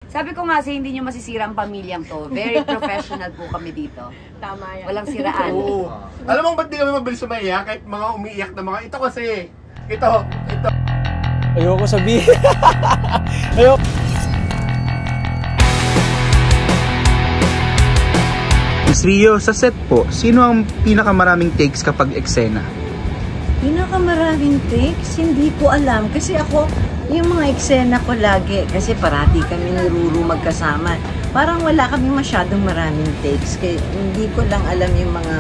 Sabi ko nga hindi nyo masisira ang pamilyang to. Very professional po kami dito. Tama yan. Walang siraan. Oo. Alam mo ba't di kami mabilis umiyak? Kahit mga umiiyak na mga, ito kasi, ito. Ayoko sabihin. Ayoko. Miss Rio, sa set po, sino ang pinakamaraming takes kapag eksena? Pinakamaraming takes? Hindi ko alam. Kasi ako, yung mga eksena ko lagi, kasi parati kami ni Ruru magkasama. Parang wala kami masyadong maraming takes. Kaya hindi ko lang alam yung mga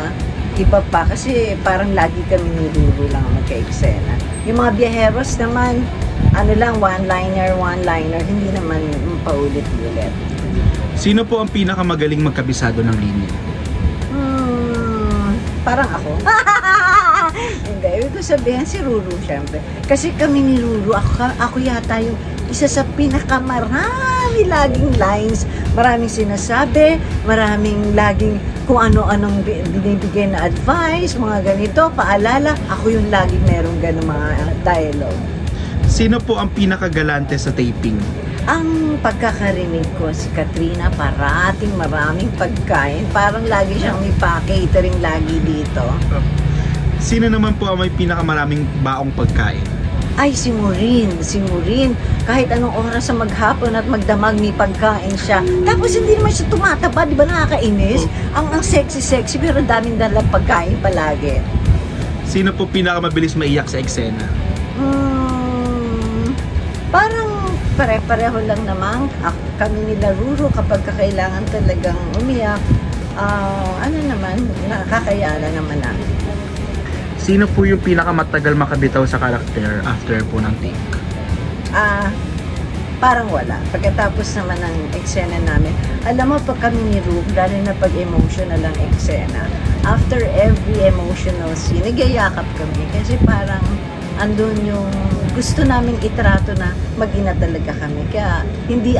iba pa. Kasi parang lagi kami ni Ruru lang magka-eksena. Yung mga biyaheros naman, ano lang, one-liner. Hindi naman paulit-ulit. Sino po ang pinakamagaling magkabisado ng linya? Parang ako. Hindi, ibig ko sabihin si Ruru, syempre. Kasi kami ni Ruru, ako yata yung isa sa pinakamarami laging lines. Maraming sinasabi, maraming laging kung ano-anong binibigay na advice, mga ganito, paalala. Ako yung laging merong ganong mga dialogue. Sino po ang pinakagalante sa taping? Ang pagkakarinig ko, si Katrina, parating maraming pagkain. Parang lagi siyang may pa-catering lagi dito. Sino naman po ang may pinakamaraming baong pagkain? Ay, si Maureen. Kahit anong oras sa maghapon at magdamag, may pagkain siya. Tapos hindi naman siya tumataba, di ba nakakainis? Ang sexy, pero daming dalang pagkain palagi. Sino po pinakamabilis maiyak sa eksena? Parang pare-pareho lang naman. Kami nila Ruru kapag kailangan talagang umiyak. Nakakayala naman namin. Sino po yung pinakamatagal makabitaw sa karakter after po ng take? Parang wala. Pagkatapos naman ng eksena namin, alam mo pag kami ni Ruru, lalo na pag emotional ang eksena, after every emotional scene, nagyayakap kami kasi parang andun yung gusto namin itrato na mag-ina talaga kami. Kaya hindi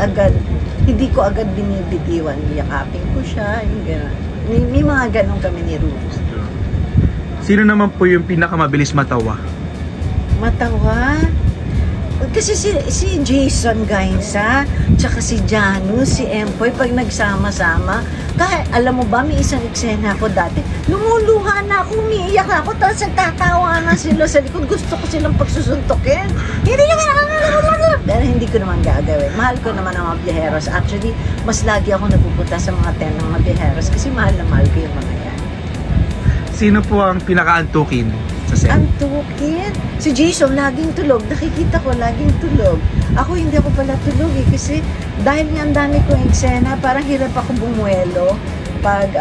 ko agad binibitiwan. Yakapin ko siya, yung gano'n. May mga gano'n kami ni Ruru. Sino naman po yung pinakamabilis matawa? Matawa? Kasi si Jason Gainsa, tsaka si Janus, si Empoy, pag nagsama-sama, kahit alam mo ba, may isang eksena ako dati, lumuluha na ako, umiiyak na ako, tapos nagtatawa na sila sa likod, gusto ko silang pagsusuntokin. Hindi naman pero hindi ko naman gagawin. Mahal ko naman ang mga biyaheros. Actually, mas lagi ako napupunta sa mga ng mga biyaheros kasi mahal na mahal ko yung mga yan. Sino po ang pinaka-antukin sa set? Antukin? Si Jason, laging tulog. Nakikita ko, laging tulog. Ako, hindi ako pala tulog eh. Kasi dahil nga ang dami kong eksena, parang hirap ako bumuelo. Pag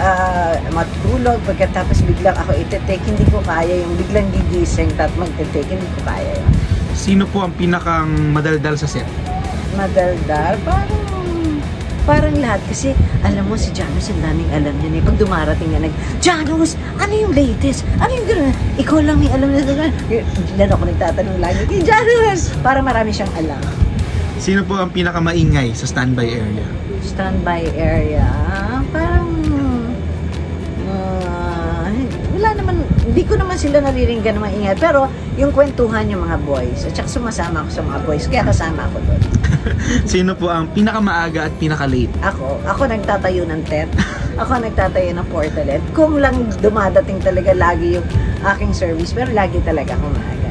matulog, pagkatapos biglang ako iti-take, hindi ko kaya yung biglang gigising at magte-take, hindi ko kaya yun. Sino po ang pinakang madaldal sa set? Madaldal? Parang lahat. Kasi alam mo, si Janus, ang daming alam niya eh. Pag dumarating na Janus, ano yung latest? Ano yung gano'n? Ikaw lang may alam na gano'n. Dilan ako nagtatanong lagi kay Janus. Para marami siyang alam. Sino po ang pinakamaingay sa standby area? Standby area? Parang wala naman, hindi ko naman sila nariringgan na maingay. Pero yung kwentuhan yung mga boys. At saka sumasama ako sa mga boys. Kaya kasama ako doon. Sino po ang pinakamaaga at pinaka-late? Ako nagtatayo ng tent. Ako nagtatayo ng portalet. Kung lang dumadating talaga lagi yung aking service, pero lagi talaga ako maaga.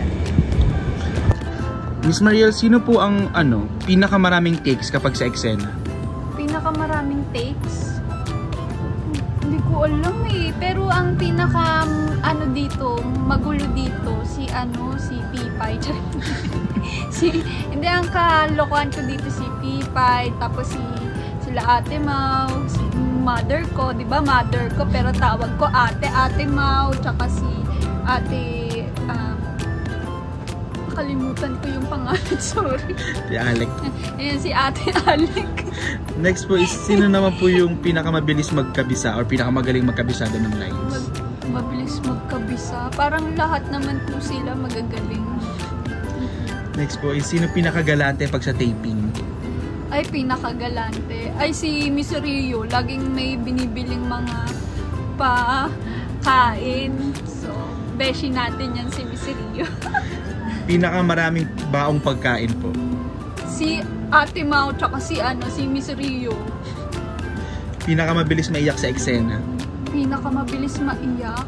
Miss Mariel, sino po ang pinakamaraming takes kapag sa eksena? Pinakamaraming takes? Hindi ko alam eh. Pero ang pinaka dito, magulo dito, si Pipay. Hindi, ang kalokohan ko dito si Pipay, tapos sila Ate Mau, si mother ko, di ba mother ko, pero tawag ko Ate Mau, tsaka si Ate, kalimutan ko yung pangalan, sorry. Si Alec. Ayan, si Ate Alec. Next po is, sino naman po yung pinakamabilis magkabisa or pinakamagaling magkabisado ng lines? Mabilis magkabisa. Parang lahat naman po sila magagaling. Next po is, sino pinakagalante pag sa taping? Ay, pinakagalante. Ay, si Miss Rio. Laging may binibiling mga kain. So, beshi natin yan si Miss Rio. Pinakamaraming baong pagkain po? Si Ate Mau, tsaka si Miss Rio. Pinakamabilis maiyak sa eksena. Pinakamabilis maiyak?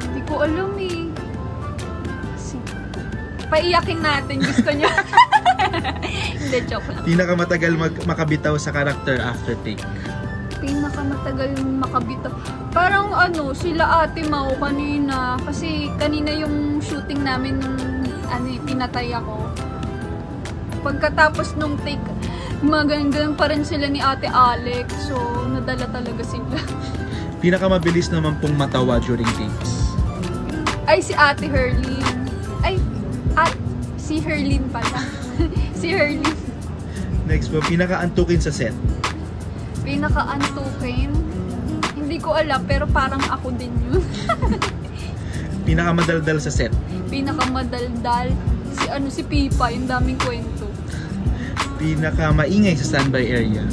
Hindi ko alam eh. Paiyakin natin, gusto niyo. Hindi, joke lang. Pinakamatagal makabitaw sa character after take. Pinakamatagal makabitaw. Parang sila Ate Mau kanina. Kasi kanina yung shooting namin nung pinatay ako. Pagkatapos nung take, magandang pa rin sila ni Ate Alex. So, nadala talaga sila. Pinakamabilis naman pong matawa during takes. Ay, si Ate Herlyn. Si Herlyn pala. Si Herlyn. Next po, pinakaantukin sa set. Pinakaantukin? Hindi ko alam, pero parang ako din yun. Pinakamadaldal sa set. Pinakamadaldal? Si Pipa, yung daming kwento. Pinakamaingay sa standby area.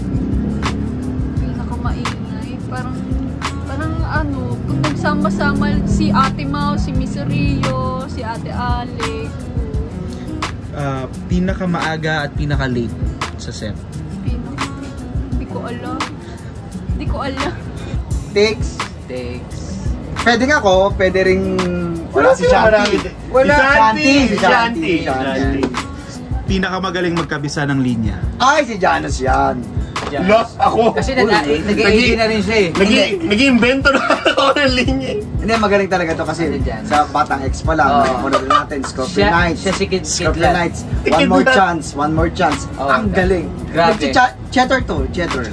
Pinakamaingay? Parang kung nagsama-sama si Ate Mau, si Miss Rio, si Ate Alex. Pinakamaaga at pinaka-late sa set. Hindi ko alam. Takes. Pwede nga ako, pwede ring wala si Shanti. Si Shanti. Pinakamagaling magkabisa ng linya. Ay, si Janus yan. Lost ako. Kasi nag-i-edit na rin siya eh. Nag-iimbento na ako ng linya. Hindi, magaling talaga to kasi sa Batang X pa lang. Manood natin, Scorpion Knights. Siya si Kid Scorpion Knights. One more chance. Ang galing. Grabe. Cheddar to, Cheddar.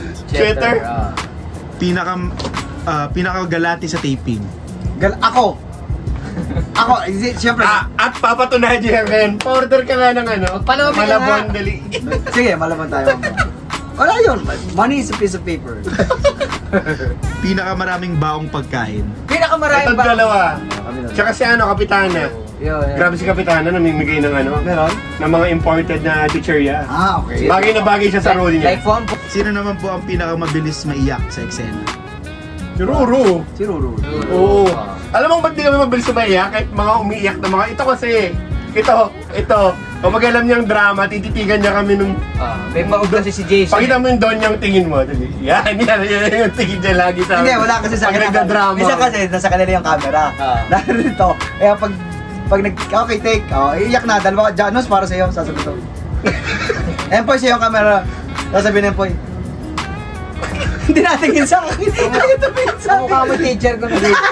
Pinakagalati sa taping. Ako, siyempre. At papatunayan niyo yan. Order ka nga ng Malabon dali. Sige, malaban tayo. Wala yun. Money is a piece of paper. Pinakamaraming baong pagkain. Pinakamaraming Itong dalawa. Tsaka si Kapitana. Grabe si Kapitana, namimigay ng Meron? ng mga imported na chicheria. Okay. Bagay na bagay siya sa role niya. Like phone. Sino naman po ang pinakamabilis maiyak sa eksena? Si Ruru. Si Ruru. Oo. Alam mo ba't di kami mabilis umaiyak? Kahit mga umiiyak na mga, ito kasi, ito. Kapag alam niyang drama, tititigan niya kami nung... May maug kasi si Jason. Pakita mo yung doon niyang tingin mo. Yan yung tingin niya lagi sa amin. Hindi, wala kasi sa kanila. Nagda-drama. Minsan kasi, nasa kanila yung camera. Narito. Kaya pag okay, take. Iiyak na. Dalawa, Janus, para sa'yo. Sasabi ko. Empoy sa'yo yung camera. Sasabi na Empoy. Hindi natingin sa akin. Kaya tumingin sa akin. Mukha mo teacher ko na dito.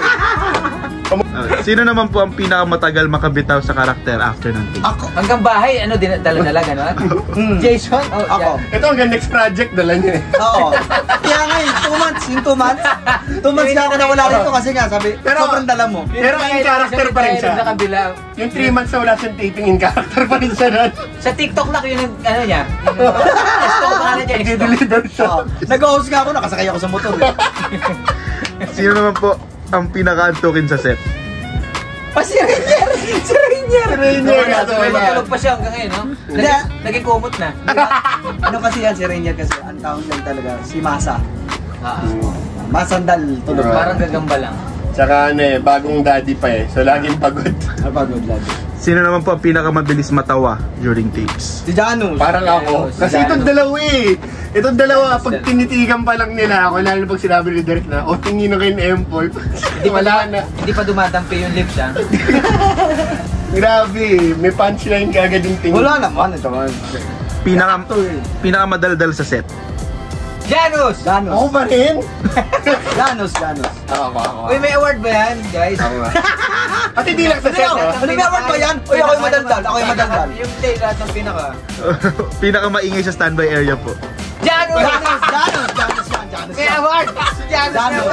Sino naman po ang pinakamatagal makabitaw sa karakter after ng take? Ako. Hanggang bahay, dala-dala, gano'n? Jason? Ako. Ito hanggang next project, dala niya. Oo. Kaya nga yung 2 months. Yung 2 months. 2 months na ako nawala rito kasi nga sabi, sobrang dala mo. Pero in character pa rin siya. Sa kabila. Yung 3 months na wala siyang taping, in character pa rin siya nun. Sa TikTok lang yun niya. TikTok pa na niya. Nag-deliver siya. Nag-host nga ako, nakasakay ako sa motor. Sino naman po ang pinakaantukin sa set? Si Rainier! Si Rainier! Matulog pa siya hanggang ngayon, no? Naging kumot na. Ano kasi yan si Rainier kasi ang tawag lang talaga si Masa. Masandal tulog. Parang gagamba lang. Tsaka bagong daddy pa so laging pagod. Napagod lagi. Sino naman po ang pinakamabilis matawa during takes? Si Janus. Parang ako. Si Kasi Janus. itong dalawa Itong dalawa, pag tinitigan pa lang nila ako, lalo pag sinabi ni Derek na, tingin na kayo ni Empoy. Wala na. Hindi pa dumadampi yung lips, ha? Grabe, may punchline ka agad yung tingin. Wala naman. Ito man. Pinakamadaldal sa set. Janus! Janus. Ako pa rin? Janus. Ako. Uy, may award ba yan, guys? At hindi lang sa set, ha? Ano may award ba yan? Uy, ako yung madaldal. Yung day lahat ng pinaka. Pinakamaingay sa standby area po. Janus! Janus. May award! Si Janus!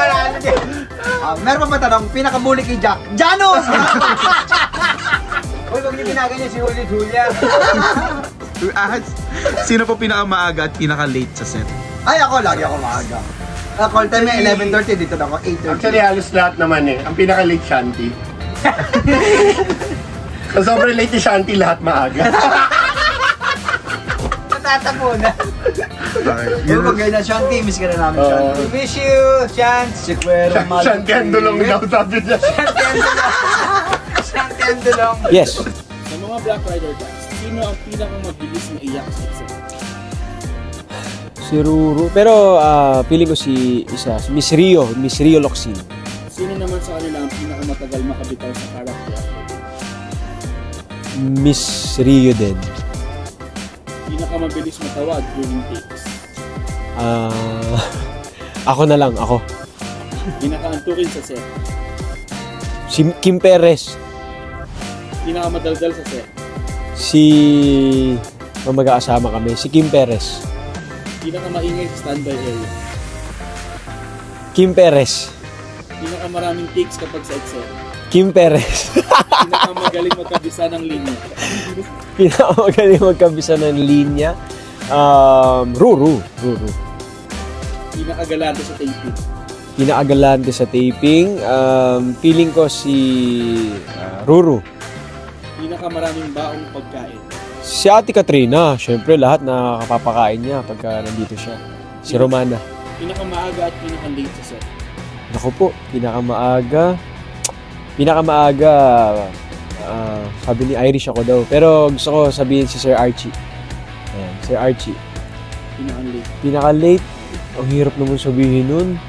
Meron pa tanong, pinakabuli kay Jack. Janus! Uy, pag ginagawa si Julia. Sino po pinakamaaga at pinaka-late sa set? Ay, lagi ako maaga. Call time na 11:30, dito na ako 8:30. Actually, halos lahat naman Ang pinaka-late Shanti. So, sobrang late ni Shanti, lahat maaga. Natatapunan. Okay. Pag ganyan na Shanti, miss ka na namin Shanti. Wish you, Chance. Sikwero, Shanti ang dulong daw, sabi niya. Shanti ang dulong. Yes. Sa mga Black Rider guys, sino ang pinakamabilis na iyak sa eksena? Si Ruru. Pero feeling ko si Miss Rio Locsin. Sino naman sa kanila ang pinakamatagal makabitaw sa character? Miss Rio din. Pinakamabilis matawag during takes? Ako na lang, ako. Pinakaantukin sa set? Si Kim Perez. Pinakamadaldal sa set? Si mag-aasama kami, si Kim Perez. Pinakamaingay sa standby area? Kim Perez. Pinakamaraming takes kapag sa Excel? Kim Perez. Pinakamagaling magkabisa ng linya? Pinakamagaling magkabisa ng linya. Ruru. Pinakagalante sa taping? Pinakagalante sa taping. Feeling ko si Ruru. Pinakamaraming baong pagkain? Si Ate Katrina. Siyempre lahat na kapapakain niya pagka nandito siya. Si Romana. Pinakamaaga at pinaka-late sa set? Naku po, pinakamaaga, sabi ni Irish ako daw. Pero gusto ko sabihin si Sir Archie. Ayan, Sir Archie. Pinaka-late? Pinaka-late, ang hirap naman sabihin nun.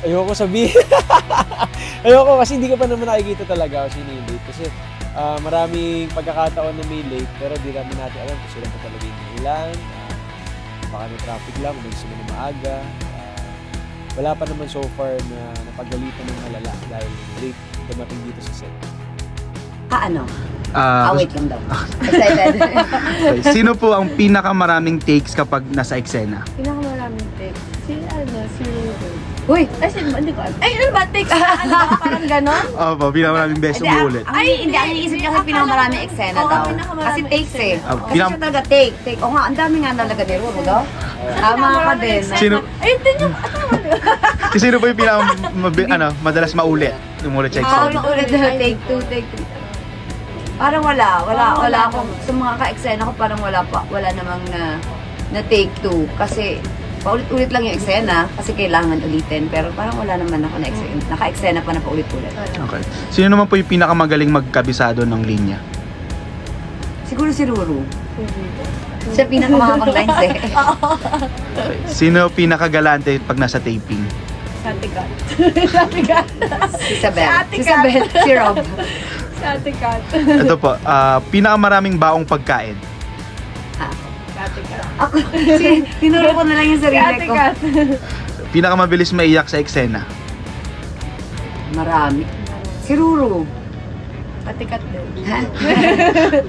Ayoko sabihin. Ayoko kasi hindi ka pa naman nakikita talaga kung sino yung late. Kasi maraming pagkakataon na may late, pero di naman natin alam kung sila pa talaga yung ilan. Baka may traffic lang, may gusto mo na maaga. Wala pa naman so far na napagalitan ng malala dahil late dumating dito sa set. Wait lang daw. Excited. Sino po ang pinakamaraming takes kapag nasa eksena? Pinakamaraming takes. Si Ruru. Uy! Hindi ko alam. Ay, ano ba? Takes na parang ganon? Opo, pinakamaraming beses umuulit. Hindi, ang iniisip niya kasi pinakamaraming eksena daw. Kasi takes eh. Kasi siya talaga take. O nga, ang dami nga talaga ni Ruru daw. Tama ka din. Sino? Ay, din yung... Sino po yung madalas maulit? Umulit sa eksena? Ulit na take 2, take 3. Parang wala akong, sa mga ka-eksena ko parang wala namang na take 2. Kasi paulit-ulit lang yung eksena kasi kailangan ulitin. Pero parang wala naman ako naka-eksena pa na paulit-ulit. Okay. Sino naman po yung pinakamagaling magkabisado ng linya? Siguro si Ruru. Siya pinakamahabang lines eh. Okay. Sino pinakagalante pag nasa taping? Si Ate Kat. Si Isabel. Si Rob. Si Ate Kat. Ito po, pinakamaraming baong pagkain? Ako, tinuro ko na lang yung sarili ko. Pinakamabilis maiyak sa eksena? Marami. Si Ruru. Ate Kat din.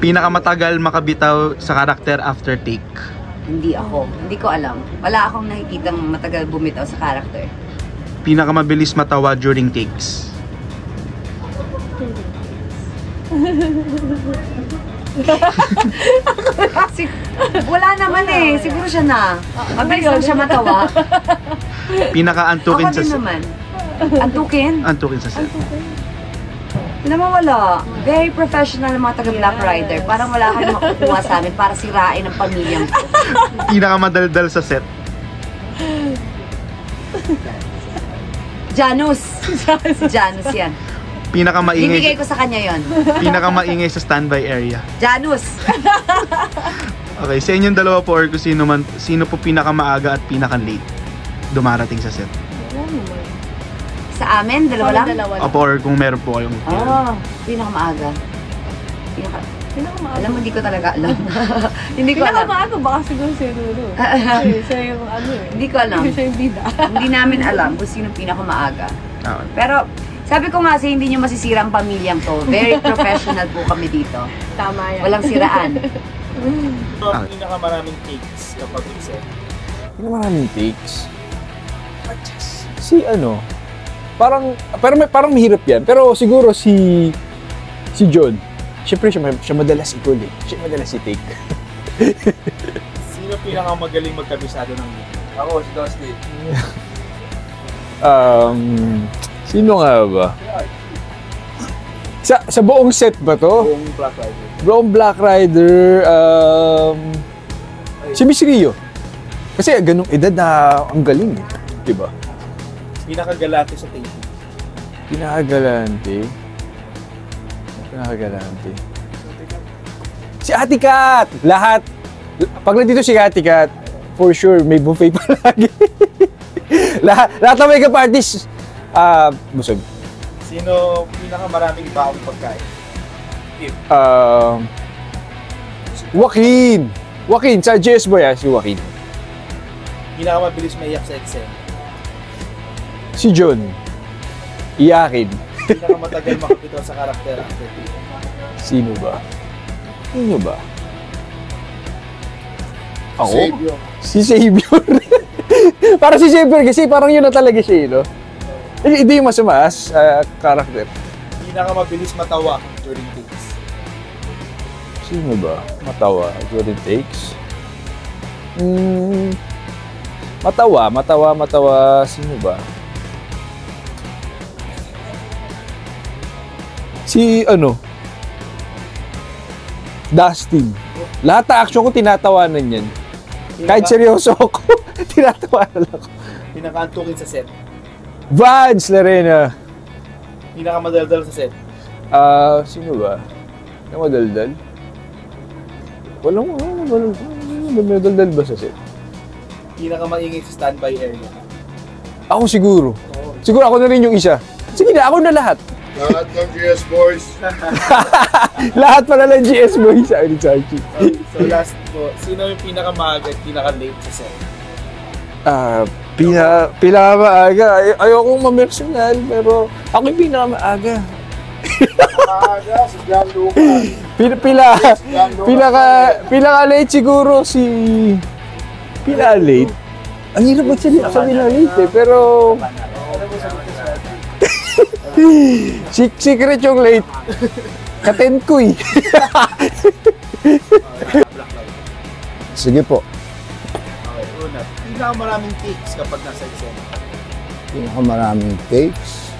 Pinakamatagal makabitaw sa karakter after take? Hindi ako. Hindi ko alam. Wala akong nakikitang matagal bumitaw sa character. Pinakamabilis matawa during takes? Wala naman eh. Siguro siya na. Mabilis lang siya matawa. Pinakaantukin Ako din naman. Antukin? Antukin sa set. Naman wala. Very professional ang mga taga-Black Rider. Parang wala kang makukuha sa amin para sirain ang pamilyang ko. Pinakamadaldal sa set? Janus. Si Janus yan. Pinakamaingay. Ibigay ko sa kanya yon. Pinakamaingay sa standby area? Janus. Okay, sa inyong dalawa po or kung sino po pinakamaaga at pinaka-late dumarating sa set? Sa amin, dalawa lang? Opo, or kung meron po kayong Pinakamaaga. Alam mo, hindi ko talaga alam. Hindi ko alam. Pinakamaaga, baka siguro si Ruru. Siya yung Hindi ko alam. Siya yung bida. Hindi namin alam kung sino pinakamaaga. Pero, sabi ko nga sa hindi nyo masisira ang pamilyang to. Very professional po kami dito. Tama yan. Walang siraan. Pinakamaraming takes kapag set? Pinakamaraming takes? Si parang mahirap yan. Pero siguro si John. Siyempre siya madalas i-call eh. Siya madalas i-take. Sino pinakamagaling magkabisado ng linya? Ako, si Dustin. Sino nga ba? Sa buong set ba to? Buong Black Rider. Buong Black Rider, si Miss Rio. Kasi ganung edad na ang galing eh. Diba? Pinakagalante sa taping? Si Ate Kat! Lahat. Pag nandito si Ate Kat, for sure, may buffet palagi. lahat ng makeup artist, busog. Sino pinakamaraming baong pagkain? Joaquin! Joaquin, sa GS Boy si Joaquin. Pinakamabilis maiyak sa eksena? Si John. Iyakin. Pinakamatagal makapitaw sa karakter after take? Sino ba? Ako? Savior. Si Savior. Para si Savior kasi parang yun na talaga siya, no? Hindi yung masamaas, karakter. Pinakamabilis matawa during takes? Sino ba? Matawa during takes? Matawa. Sino ba? Si Dustin. Lahat na action ko tinatawanan yan. Kahit seryoso ako, tinatawanan ako. Pinakaantukin sa set? Vance Larena. Pinakamadaldal sa set? Sino ba? Yung madaldal? Walang madaldal ba sa set? Pinakamaingay sa standby area? Ako siguro. Siguro ako na rin yung isa. Sige na, ako na lahat. Lahat ng GS Boys. Lahat pala ng GS Boys. So last po, sino yung pinakamaaga at pinaka-late sa set? Pinakamaaga. Ayokong ma-personal, pero ako yung pinakamaaga. Maaga, si John Lucas. Pinaka-late siguro si... Pinaka-late? Ang hirap magsalita sa pinaka-late pero... Secret yung late. Katen ko eh. Sige po. Okay, una. Pinakamaraming takes kapag nasa eksena? Pinakamaraming takes?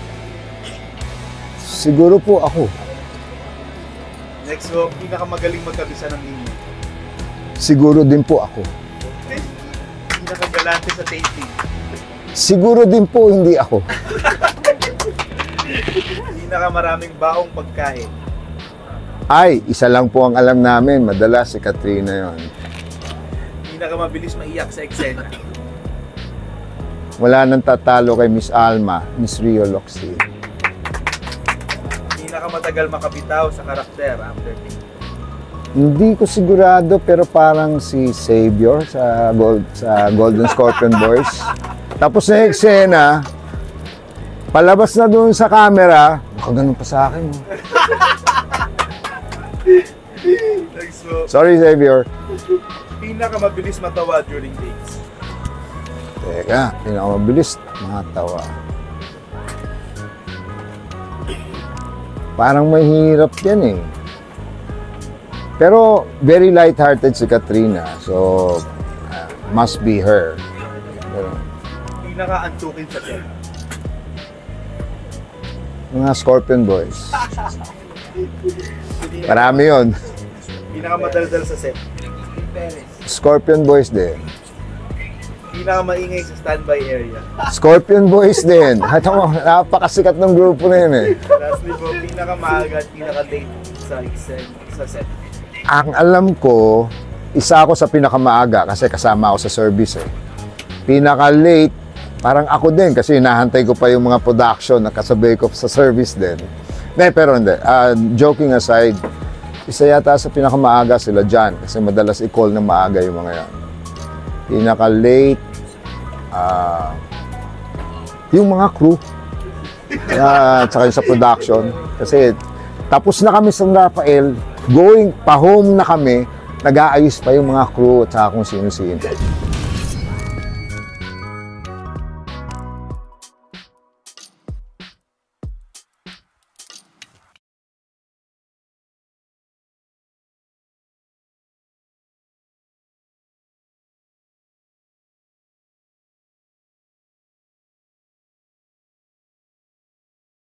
Siguro po ako. Next po, pinakamagaling magkabisa ng linya? Siguro din po ako. Pinakagalante sa taping? Siguro din po hindi ako. Pinakamaraming baong pagkain? Ay, isa lang po ang alam namin. Madalas si Katrina yon. Pinakamabilis maiyak sa eksena? Wala nang tatalo kay Miss Alma, Miss Rio Loxie. Pinakamatagal makabitaw sa karakter after take? Hindi ko sigurado pero parang si Savior sa Golden Scorpion Boys. Tapos na eksena, palabas na doon sa camera, baka ganun pa sa akin. Next po, Sorry, Savior. pinakamabilis matawa during takes? Teka, pinakamabilis matawa. Parang mahirap yan eh. Pero very light-hearted si Katrina, so must be her. Pero, Pinakaantukin sa set? mga Scorpion Boys. Marami yun. Pinakamadaldal sa set? Scorpion Boys din. Pinakamaingay sa standby area? Scorpion Boys din. Ito mo, napakasikat ng grupo na yun eh. Lastly po, pinakamaaga at pinaka-late sa set? Ang alam ko, isa ako sa pinakamaaga kasi kasama ako sa service eh. Pinaka-late, parang ako din kasi hinahantay ko pa yung mga production na kasabay ko sa service din. Pero hindi. Joking aside, isa yata sa pinakamaaga sila John kasi madalas i-call ng maaga yung mga yan. Pinaka-late, yung mga crew, tsaka yung sa production. Kasi tapos na kami sa Rafael, going pa home na kami, nag-aayos pa yung mga crew at saka kung sino-sino.